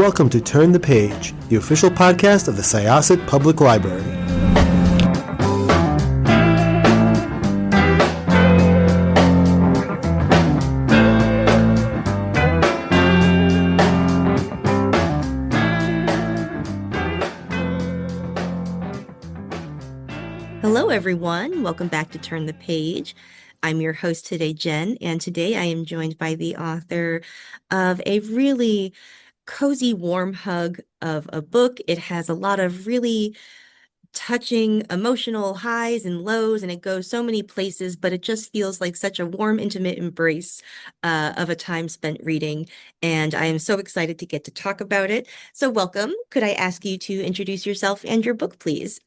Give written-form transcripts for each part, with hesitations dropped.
welcome to Turn the Page, the official podcast of the Syosset Public Library. Hello, everyone. Welcome back to Turn the Page. I'm your host today, Jen, and today I am joined by the author of a really cozy, warm hug of a book. It has a lot of really touching emotional highs and lows, and it goes so many places, but it just feels like such a warm, intimate embrace of a time spent reading. And I am so excited to get to talk about it. So welcome. Could I ask you to introduce yourself and your book, please?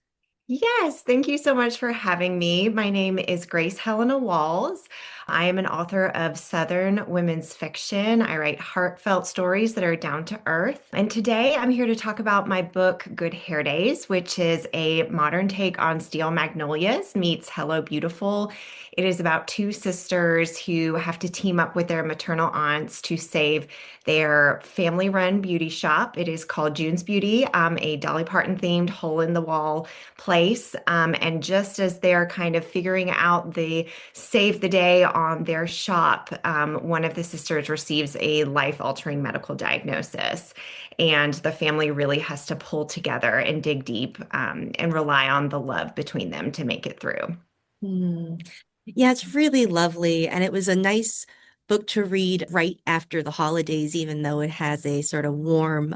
Yes, thank you so much for having me. My name is Grace Helena Walz. I am an author of Southern women's fiction. I write heartfelt stories that are down to earth. And today I'm here to talk about my book, Good Hair Days, which is a modern take on Steel Magnolias meets Hello Beautiful. It is about two sisters who have to team up with their maternal aunts to save their family-run beauty shop. It is called June's Beauty, a Dolly Parton themed hole-in-the-wall place. And just as they're kind of figuring out the save the day on their shop, one of the sisters receives a life-altering medical diagnosis. And the family really has to pull together and dig deep, and rely on the love between them to make it through. Hmm. Yeah, it's really lovely. And it was a nice book to read right after the holidays, even though it has a sort of warm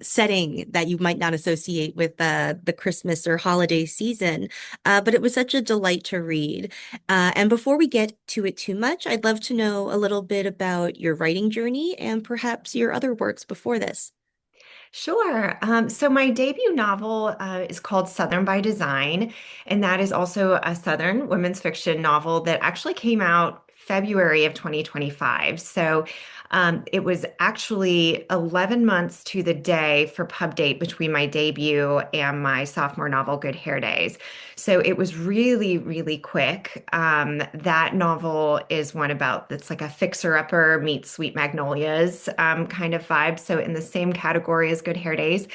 setting that you might not associate with the Christmas or holiday season. But it was such a delight to read. And before we get to it too much, I'd love to know a little bit about your writing journey and perhaps your other works before this. Sure. So my debut novel is called Southern by Design, and that is also a Southern women's fiction novel that actually came out February of 2025. So it was actually 11 months to the day for pub date between my debut and my sophomore novel, Good Hair Days. So it was really, really quick. That novel is one about that's like a fixer-upper meets Sweet Magnolias kind of vibe. So in the same category as Good Hair Days.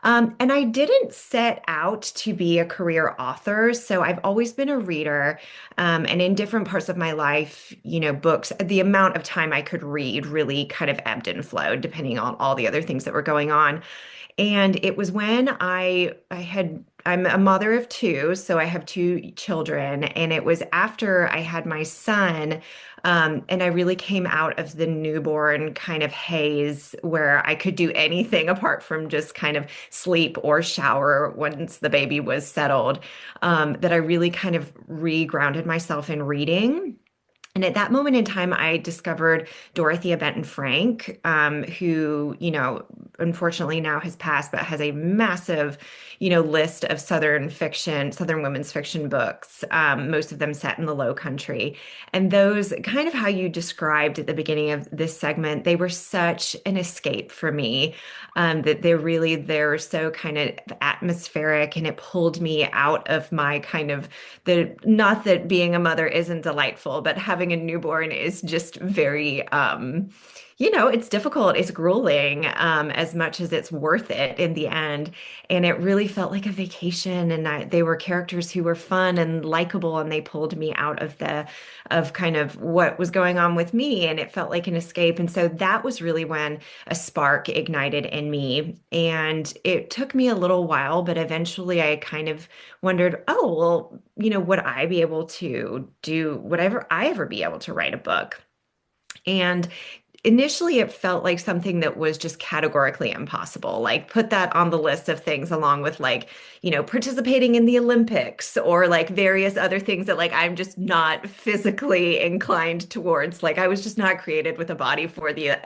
And I didn't set out to be a career author, so I've always been a reader. And in different parts of my life, books, the amount of time I could read really kind of ebbed and flowed depending on all the other things that were going on. And it was when I'm a mother of two, so I have two children, and it was after I had my son, and I really came out of the newborn kind of haze where I could do anything apart from just kind of sleep or shower once the baby was settled, that I really kind of re-grounded myself in reading. And at that moment in time, I discovered Dorothea Benton Frank, who, unfortunately now has passed, but has a massive, list of Southern fiction, Southern women's fiction books, most of them set in the Low Country. And those, kind of how you described at the beginning of this segment, they were such an escape for me, that they're so kind of atmospheric, and it pulled me out of my kind of not that being a mother isn't delightful, but having a newborn is just very, it's difficult, it's grueling, as much as it's worth it in the end. And it really felt like a vacation. And they were characters who were fun and likable, and they pulled me out of kind of what was going on with me. And it felt like an escape. And so that was really when a spark ignited in me. And it took me a little while, but eventually I kind of wondered, oh, well, would I be able to do whatever I ever be able to write a book? And initially it felt like something that was just categorically impossible. Like put that on the list of things along with like, participating in the Olympics or like various other things that like I'm just not physically inclined towards. Like I was just not created with a body for the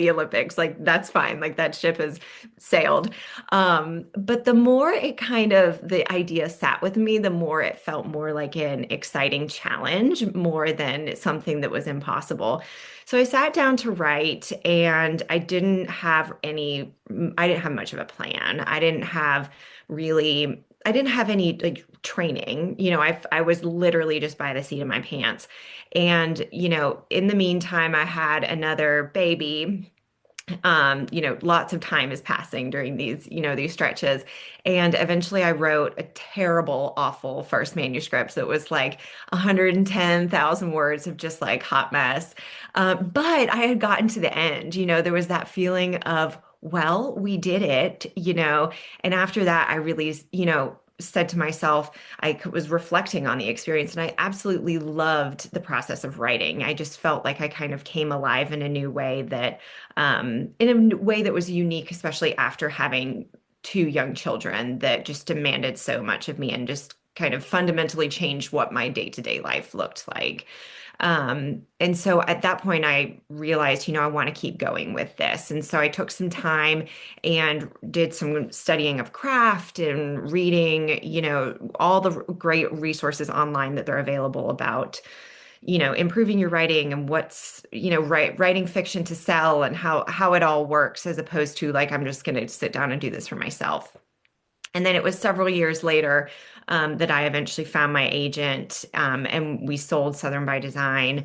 Olympics. Like that's fine. Like that ship has sailed. But the more the idea sat with me, the more it felt more like an exciting challenge more than something that was impossible. So I sat down to write, and I didn't have much of a plan. I didn't have any like training. I was literally just by the seat of my pants. And, in the meantime, I had another baby Lots of time is passing during these stretches. And eventually I wrote a terrible, awful first manuscript that was like 110,000 words of just like hot mess. But I had gotten to the end, there was that feeling of, well, we did it, and after that, I really, said to myself, was reflecting on the experience, and I absolutely loved the process of writing. I just felt like I kind of came alive in a new way that was unique, especially after having two young children that just demanded so much of me and just kind of fundamentally changed what my day-to-day life looked like. And so at that point, I realized, I want to keep going with this. And so I took some time and did some studying of craft and reading, all the great resources online that they're available about, improving your writing and writing fiction to sell and how it all works, as opposed to like, I'm just going to sit down and do this for myself. And then it was several years later that I eventually found my agent, and we sold Southern by Design,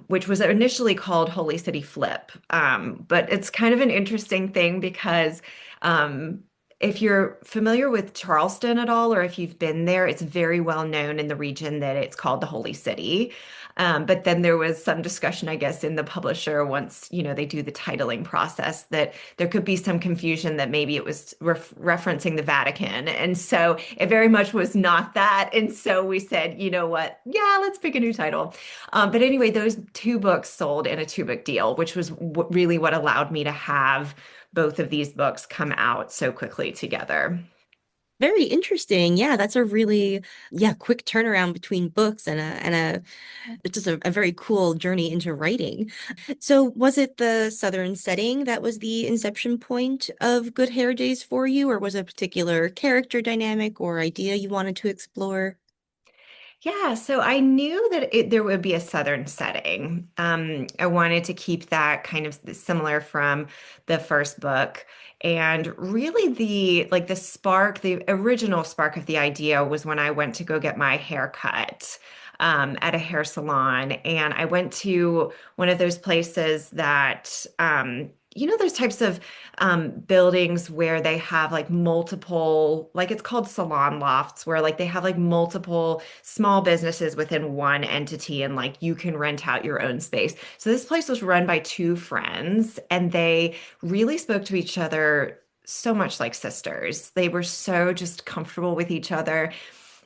which was initially called Holy City Flip. But it's kind of an interesting thing because if you're familiar with Charleston at all, or if you've been there, it's very well known in the region that it's called the Holy City. But then there was some discussion, I guess, in the publisher once, they do the titling process, that there could be some confusion that maybe it was referencing the Vatican. And so it very much was not that. And so we said, you know what? Yeah, let's pick a new title. But anyway, those two books sold in a two-book deal, which was really what allowed me to have both of these books come out so quickly together. Very interesting. Yeah, that's a really, quick turnaround between books and it's just a very cool journey into writing. So was it the Southern setting that was the inception point of Good Hair Days for you, or was it a particular character dynamic or idea you wanted to explore? Yeah, so I knew that there would be a Southern setting. I wanted to keep that kind of similar from the first book. And really the original spark of the idea was when I went to go get my hair cut at a hair salon. And I went to one of those places that, those types of buildings where they have like multiple, like it's called salon lofts, where like they have like multiple small businesses within one entity and like you can rent out your own space. So this place was run by two friends and they really spoke to each other so much like sisters. They were so just comfortable with each other.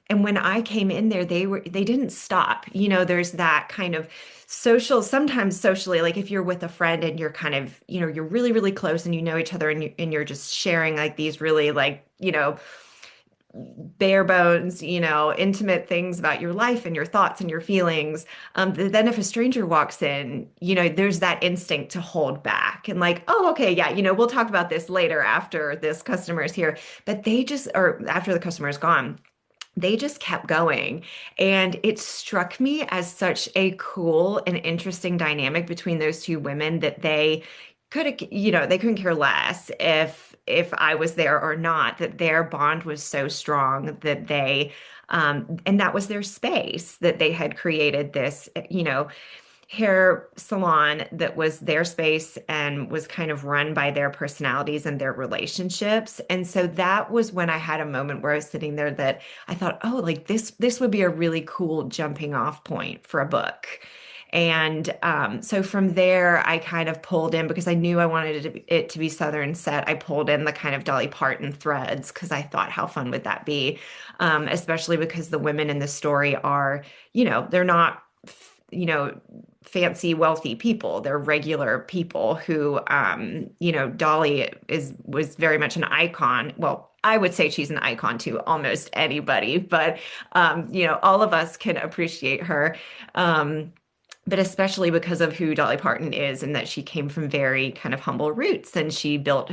And when I came in there, they didn't stop. There's that kind of sometimes socially, like if you're with a friend and you're kind of, you're really, really close and you know each other and you're just sharing like these really like, bare bones, intimate things about your life and your thoughts and your feelings. Then if a stranger walks in, there's that instinct to hold back and like, oh, okay, yeah, we'll talk about this later after this customer is here. But or after the customer is gone, they just kept going. And it struck me as such a cool and interesting dynamic between those two women that they couldn't care less if I was there or not, that their bond was so strong that and that was their space, that they had created this, hair salon that was their space and was kind of run by their personalities and their relationships. And so that was when I had a moment where I was sitting there that I thought, oh, like this would be a really cool jumping off point for a book. And so from there, I kind of pulled in because I knew I wanted it to be Southern set. I pulled in the kind of Dolly Parton threads because I thought, how fun would that be? Especially because the women in the story are, they're not, fancy, wealthy people. They're regular people who, Dolly was very much an icon. Well, I would say she's an icon to almost anybody, but, all of us can appreciate her. But especially because of who Dolly Parton is and that she came from very kind of humble roots and she built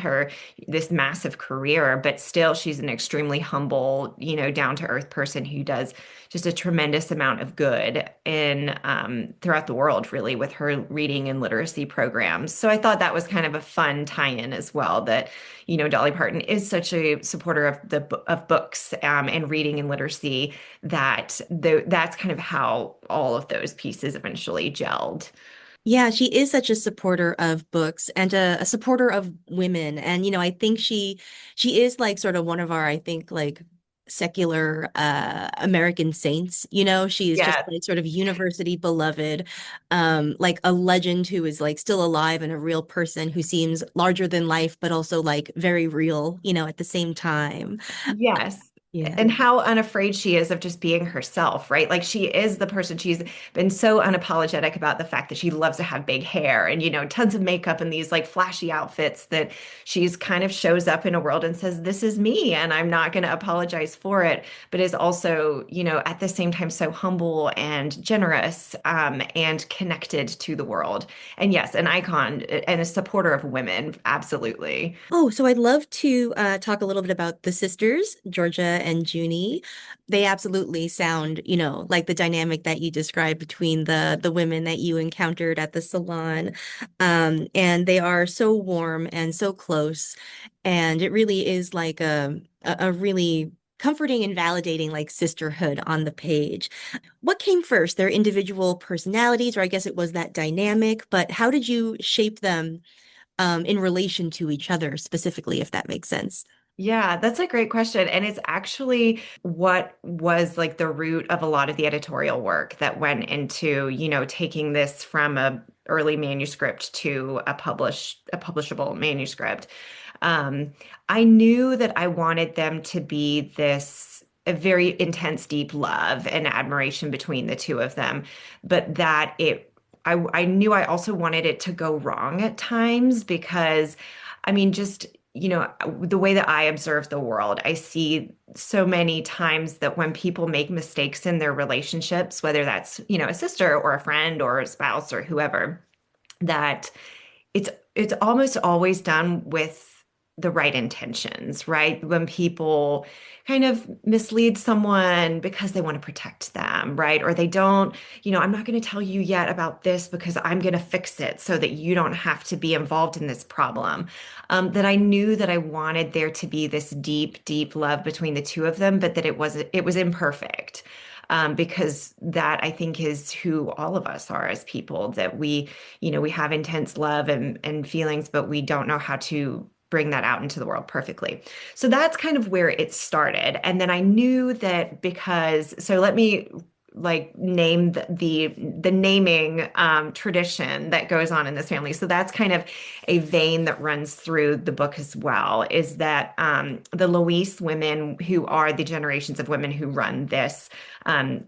this massive career, but still she's an extremely humble, down to earth person who does just a tremendous amount of good in throughout the world, really, with her reading and literacy programs. So I thought that was kind of a fun tie-in as well, that, Dolly Parton is such a supporter of books and reading and literacy that's kind of how all of those pieces eventually gelled. Yeah, she is such a supporter of books and a supporter of women. And, I think she is like sort of one of our, I think, like secular American saints. She is just Yes. like sort of university beloved, like a legend who is like still alive and a real person who seems larger than life, but also like very real, at the same time. Yes. Yeah. And how unafraid she is of just being herself, right? Like she is the person. She's been so unapologetic about the fact that she loves to have big hair and, tons of makeup and these like flashy outfits that she's kind of shows up in a world and says, this is me and I'm not going to apologize for it, but is also, at the same time so humble and generous and connected to the world. And yes, an icon and a supporter of women. Absolutely. Oh, so I'd love to talk a little bit about the sisters, Georgia and Junie. They absolutely sound, like the dynamic that you described between the women that you encountered at the salon. And they are so warm and so close. And it really is like a really comforting and validating like sisterhood on the page. What came first, their individual personalities, or I guess it was that dynamic, but how did you shape them? In relation to each other specifically, if that makes sense. Yeah, that's a great question. And it's actually what was like the root of a lot of the editorial work that went into, taking this from a early manuscript to a publishable manuscript. Um, I knew that I wanted them to be this a very intense, deep love and admiration between the two of them, but that I knew I also wanted it to go wrong at times because, I mean, just the way that I observe the world, I see so many times that when people make mistakes in their relationships, whether that's, a sister or a friend or a spouse or whoever, that it's almost always done with the right intentions, right? When people kind of mislead someone because they want to protect them, right? Or they don't, I'm not going to tell you yet about this because I'm going to fix it so that you don't have to be involved in this problem. That I knew that I wanted there to be this deep, deep love between the two of them, but that it was imperfect. Because that I think is who all of us are as people, that we have intense love and feelings, but we don't know how to bring that out into the world perfectly. So that's kind of where it started. And then I knew that so let me like name the naming tradition that goes on in this family. So that's kind of a vein that runs through the book as well, is that the Luis women, who are the generations of women who run this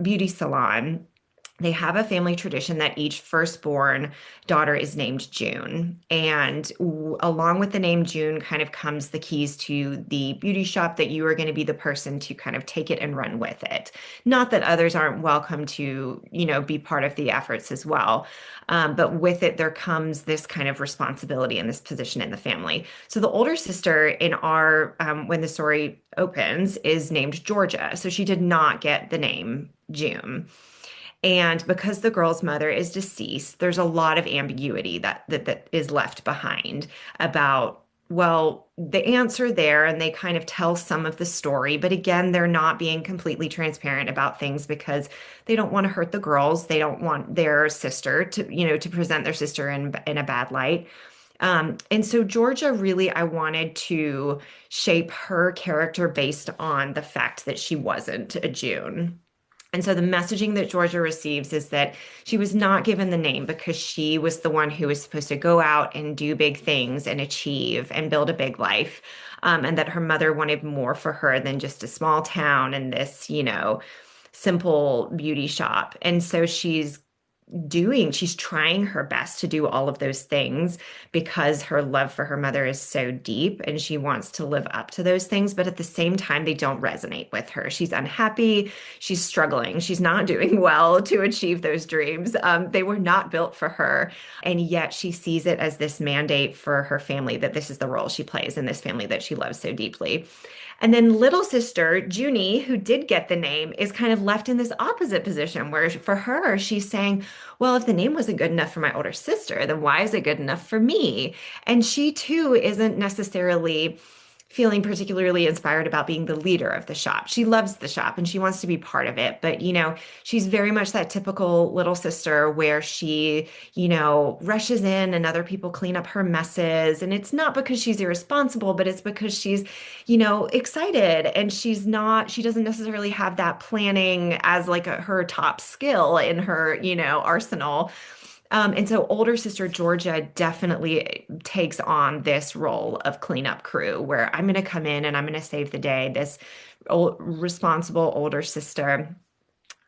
beauty salon, they have a family tradition that each firstborn daughter is named June. And along with the name June kind of comes the keys to the beauty shop, that you are going to be the person to kind of take it and run with it. Not that others aren't welcome to, be part of the efforts as well. But with it, there comes this kind of responsibility and this position in the family. So the older sister in when the story opens, is named Georgia. So she did not get the name June. And because the girl's mother is deceased, there's a lot of ambiguity that is left behind about, well, the answer there, and they kind of tell some of the story, but again, they're not being completely transparent about things because they don't want to hurt the girls. They don't want their sister to present their sister in a bad light. And so Georgia, really, I wanted to shape her character based on the fact that she wasn't a June. And so the messaging that Georgia receives is that she was not given the name because she was the one who was supposed to go out and do big things and achieve and build a big life. And that her mother wanted more for her than just a small town and this, simple beauty shop. And so she's trying her best to do all of those things because her love for her mother is so deep and she wants to live up to those things. But at the same time, they don't resonate with her. She's unhappy. She's struggling. She's not doing well to achieve those dreams. They were not built for her. And yet she sees it as this mandate for her family, that this is the role she plays in this family that she loves so deeply. And then little sister, Junie, who did get the name, is kind of left in this opposite position where for her, she's saying, well, if the name wasn't good enough for my older sister, then why is it good enough for me? And she too isn't necessarily feeling particularly inspired about being the leader of the shop. She loves the shop and she wants to be part of it. But, she's very much that typical little sister where she, rushes in and other people clean up her messes. And it's not because she's irresponsible, but it's because she's, excited and she doesn't necessarily have that planning as like her top skill in her, arsenal. And so older sister Georgia definitely takes on this role of cleanup crew where I'm going to come in and I'm going to save the day, this responsible older sister.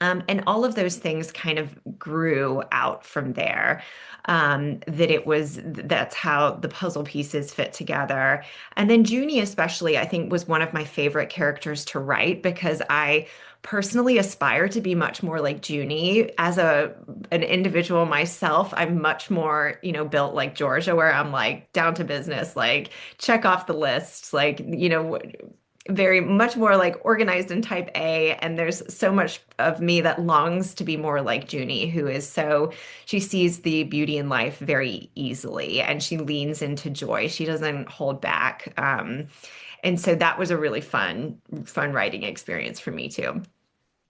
And all of those things kind of grew out from there. That's how the puzzle pieces fit together. And then Junie, especially, I think was one of my favorite characters to write because I personally aspire to be much more like Junie as an individual myself. I'm much more, built like Georgia, where I'm like down to business, like check off the lists, like, very much more like organized in type A. And there's so much of me that longs to be more like Junie, she sees the beauty in life very easily and she leans into joy. She doesn't hold back. And so that was a really fun writing experience for me too.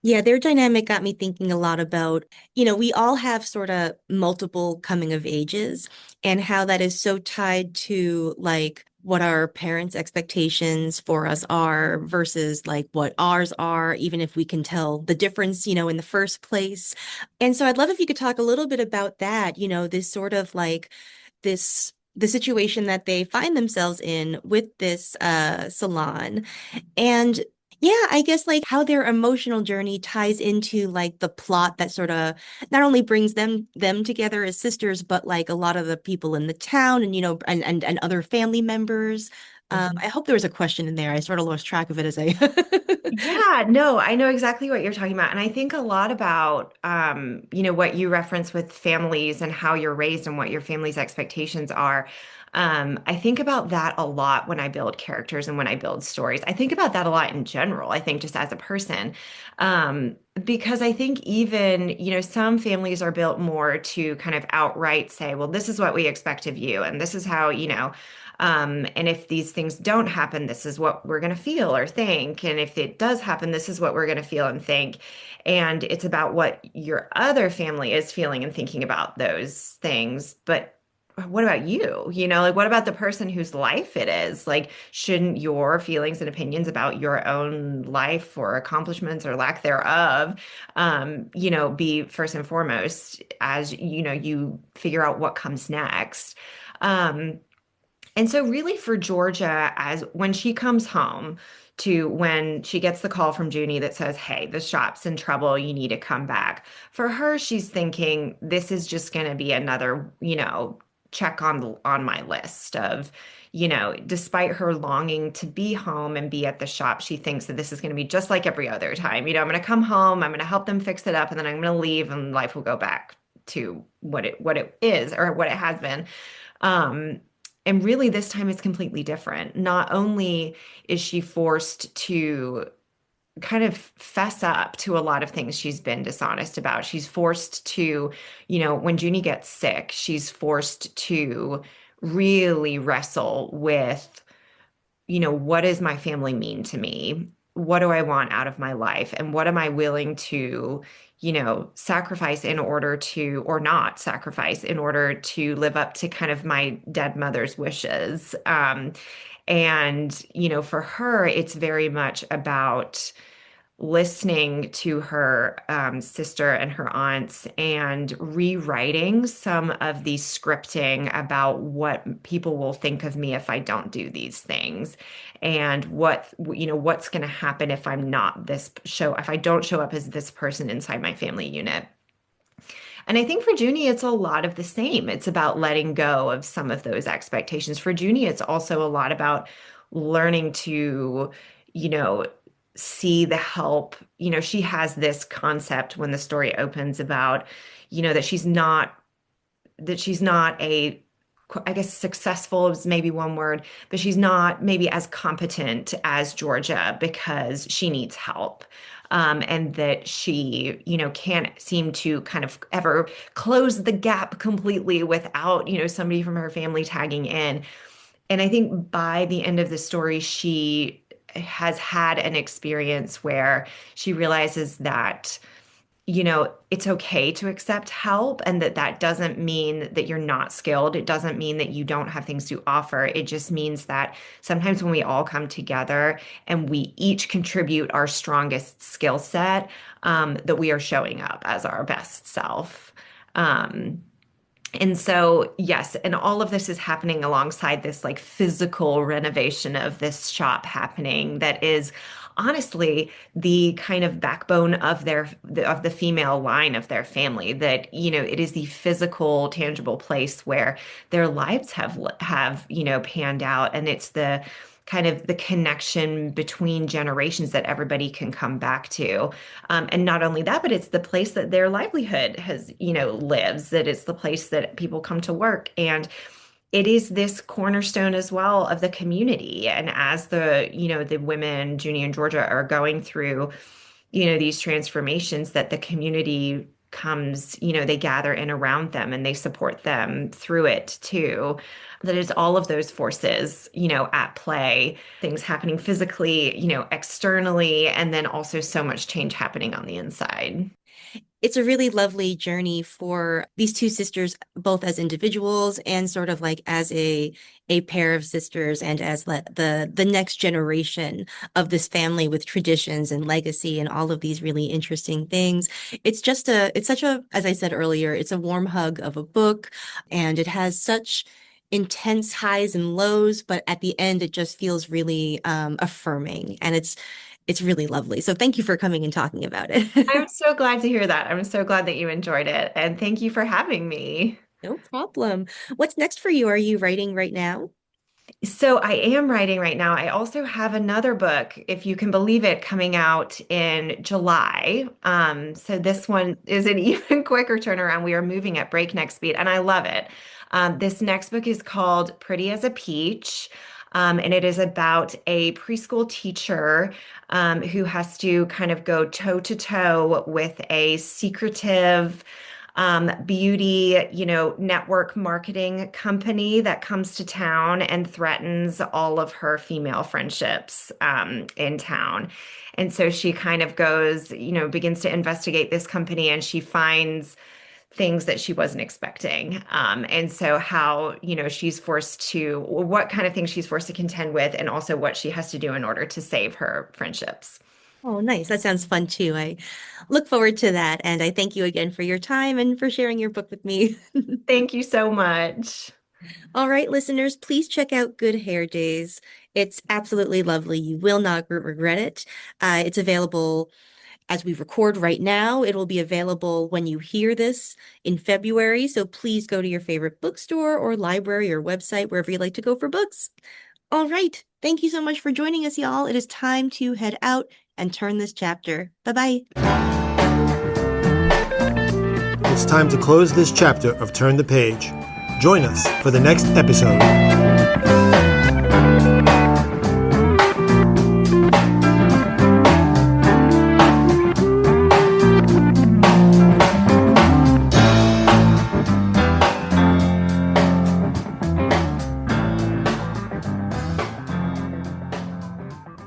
Yeah, their dynamic got me thinking a lot about, we all have sort of multiple coming of ages and how that is so tied to like what our parents' expectations for us are versus like what ours are, even if we can tell the difference, in the first place. And so I'd love if you could talk a little bit about that, this sort of like the situation that they find themselves in with this salon. And yeah, I guess like how their emotional journey ties into like the plot that sort of not only brings them together as sisters, but like a lot of the people in the town and and other family members. I hope there was a question in there. I sort of lost track of it as I Yeah, no, I know exactly what you're talking about. And I think a lot about, what you reference with families and how you're raised and what your family's expectations are. I think about that a lot when I build characters and when I build stories. I think about that a lot in general, I think just as a person. Because I think even, some families are built more to kind of outright say, well, this is what we expect of you, and this is how, and if these things don't happen, this is what we're going to feel or think. And if it does happen, this is what we're going to feel and think. And it's about what your other family is feeling and thinking about those things. But what about you? Like what about the person whose life it is? Like, shouldn't your feelings and opinions about your own life or accomplishments or lack thereof, be first and foremost as, you figure out what comes next? Um, and so really for Georgia, as when she comes home to when she gets the call from Junie that says, hey, the shop's in trouble, you need to come back. For her, she's thinking this is just going to be another, check on my list of, despite her longing to be home and be at the shop, she thinks that this is going to be just like every other time. I'm going to come home, I'm going to help them fix it up, and then I'm going to leave and life will go back to what it is or what it has been. Um, and really, this time it's completely different. Not only is she forced to kind of fess up to a lot of things she's been dishonest about, she's forced to, when Junie gets sick, she's forced to really wrestle with what does my family mean to me? What do I want out of my life? And what am I willing to, sacrifice in order to, or not sacrifice in order to live up to kind of my dead mother's wishes? And, for her, it's very much about listening to her sister and her aunts and rewriting some of the scripting about what people will think of me if I don't do these things and what's going to happen if if I don't show up as this person inside my family unit. And I think for Junie, it's a lot of the same. It's about letting go of some of those expectations. For Junie, it's also a lot about learning to, you know, see the help. She has this concept when the story opens about, that she's not a, I guess successful is maybe one word, but she's not maybe as competent as Georgia because she needs help. And that she, can't seem to kind of ever close the gap completely without, somebody from her family tagging in. And I think by the end of the story, she has had an experience where she realizes that, it's okay to accept help, and that doesn't mean that you're not skilled. It doesn't mean that you don't have things to offer. It just means that sometimes when we all come together and we each contribute our strongest skill set, that we are showing up as our best self. Um, and so, yes, and all of this is happening alongside this like physical renovation of this shop happening that is honestly the kind of backbone of of the female line of their family. That, it is the physical, tangible place where their lives have panned out, and it's the kind of the connection between generations that everybody can come back to. And not only that, but it's the place that their livelihood lives, that it's the place that people come to work. And it is this cornerstone as well of the community. And as the women, Junie and Georgia, are going through, these transformations, that the community comes, they gather in around them and they support them through it too. That is all of those forces, at play, things happening physically, externally, and then also so much change happening on the inside. It's a really lovely journey for these two sisters, both as individuals and sort of like as a pair of sisters, and as the next generation of this family with traditions and legacy and all of these really interesting things. It's such a, as I said earlier, it's a warm hug of a book, and it has such intense highs and lows, but at the end it just feels really affirming, and it's really lovely. So thank you for coming and talking about it. I'm so glad to hear that. I'm so glad that you enjoyed it. And thank you for having me. No problem. What's next for you? Are you writing right now? So I am writing right now. I also have another book, if you can believe it, coming out in July. So this one is an even quicker turnaround. We are moving at breakneck speed, and I love it. This next book is called Pretty as a Peach. And it is about a preschool teacher who has to kind of go toe to toe with a secretive beauty, network marketing company that comes to town and threatens all of her female friendships in town. And so she kind of goes, begins to investigate this company, and she finds things that she wasn't expecting. And so how, what kind of things she's forced to contend with, and also what she has to do in order to save her friendships. Oh, nice. That sounds fun too. I look forward to that. And I thank you again for your time and for sharing your book with me. Thank you so much. All right, listeners, please check out Good Hair Days. It's absolutely lovely. You will not regret it. It's available as we record right now. It will be available when you hear this in February. So please go to your favorite bookstore or library or website, wherever you like to go for books. All right. Thank you so much for joining us, y'all. It is time to head out and turn this chapter. Bye-bye. It's time to close this chapter of Turn the Page. Join us for the next episode.